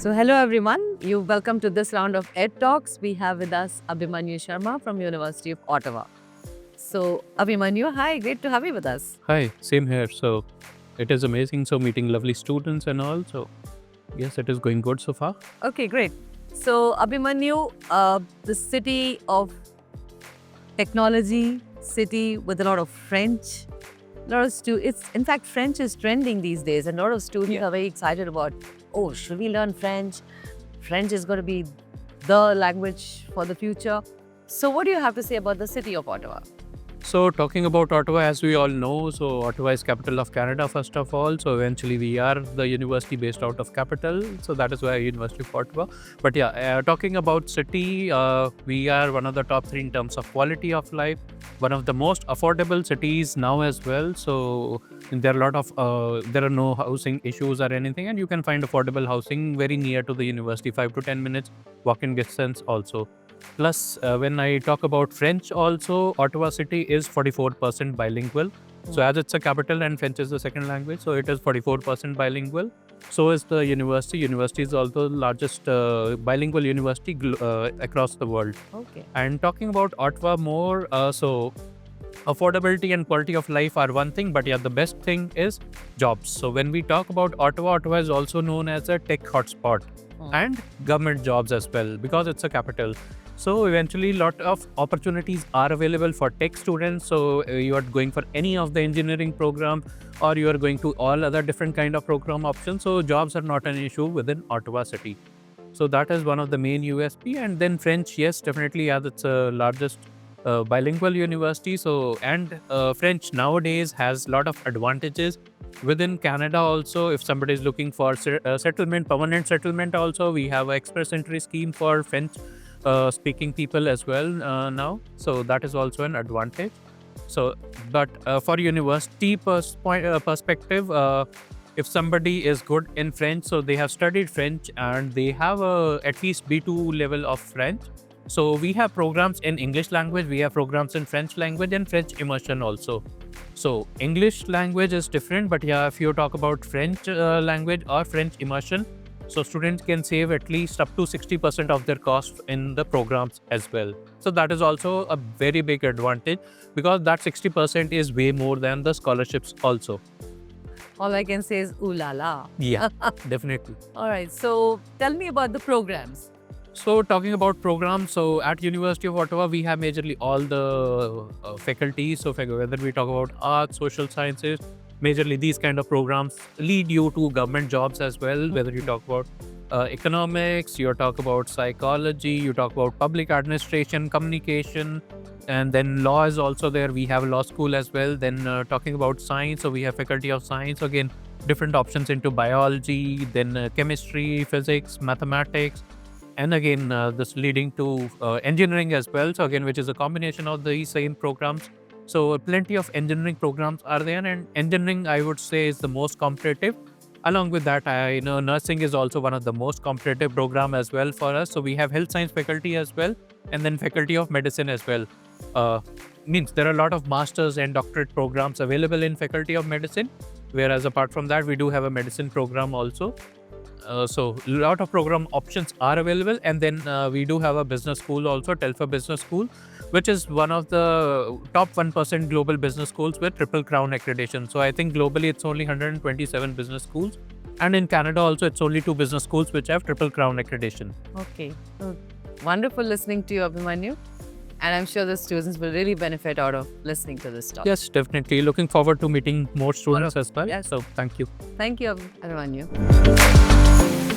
So hello everyone, you're welcome to this round of EdTalks. We have with us Abhimanyu Sharma from University of Ottawa. So Abhimanyu, hi, great to have you with us. Hi, same here. So it is amazing. So meeting lovely students and all. So yes, it is going good so far. Okay, great. So Abhimanyu, the city of technology, city with a lot of French. In fact, French is trending these days, and a lot of students are very excited about, oh, should we learn French? French is going to be the language for the future. So what do you have to say about the city of Ottawa? So talking about Ottawa, as we all know, so Ottawa is capital of Canada first of all. So eventually we are the university based out of capital. So that is why University of Ottawa. But yeah, talking about city, we are one of the top 3 in terms of quality of life. One of the most affordable cities now as well. So there are a lot of there are no housing issues or anything, and you can find affordable housing very near to the university, 5 to 10 minutes walking distance also. Plus, when I talk about French also, Ottawa city is 44% bilingual. So as it's a capital and French is the second language, so it is 44% bilingual. So is the university. University is also the largest bilingual university across the world. Okay. And talking about Ottawa more, so affordability and quality of life are one thing, but yeah, the best thing is jobs. So when we talk about Ottawa, Ottawa is also known as a tech hotspot and government jobs as well because it's a capital. So eventually, lot of opportunities are available for tech students. So you are going for any of the engineering program, or you are going to all other different kind of program options. So jobs are not an issue within Ottawa city. So that is one of the main USP. And then French, yes, definitely, as it's the largest bilingual university. So and French nowadays has a lot of advantages within Canada also. If somebody is looking for settlement, permanent settlement also, we have an express entry scheme for French speaking people as well now. So that is also an advantage. So, but for university perspective, if somebody is good in French, so they have studied French and they have at least B2 level of French. So we have programs in English language, we have programs in French language and French immersion also. So English language is different, but yeah, if you talk about French language or French immersion, so students can save at least up to 60% of their cost in the programs as well. So that is also a very big advantage because that 60% is way more than the scholarships also. All I can say is ooh la la. Yeah, definitely. All right. So tell me about the programs. So talking about programs, so at University of Ottawa, we have majorly all the faculties. So whether we talk about arts, social sciences, majorly these kind of programs lead you to government jobs as well. Whether you talk about economics, you talk about psychology, you talk about public administration, communication, and then law is also there. We have a law school as well. Then talking about science, so we have faculty of science, again different options into biology, then chemistry, physics, mathematics, and again this leading to engineering as well. So again, which is a combination of the same programs. So plenty of engineering programs are there, and engineering, I would say, is the most competitive. Along with that, I know nursing is also one of the most competitive program as well for us. So we have health science faculty as well, and then faculty of medicine as well. Means there are a lot of masters and doctorate programs available in faculty of medicine, whereas apart from that, we do have a medicine program also. So a lot of program options are available, and then we do have a business school also, Telfer Business School, which is one of the top 1% global business schools with Triple Crown accreditation. So I think globally it's only 127 business schools, and in Canada also it's only 2 business schools which have Triple Crown accreditation. Okay. Wonderful listening to you, Abhimanyu. And I'm sure the students will really benefit out of listening to this talk. Yes, definitely. Looking forward to meeting more students as well. Yes. So thank you. Thank you, Abhimanyu.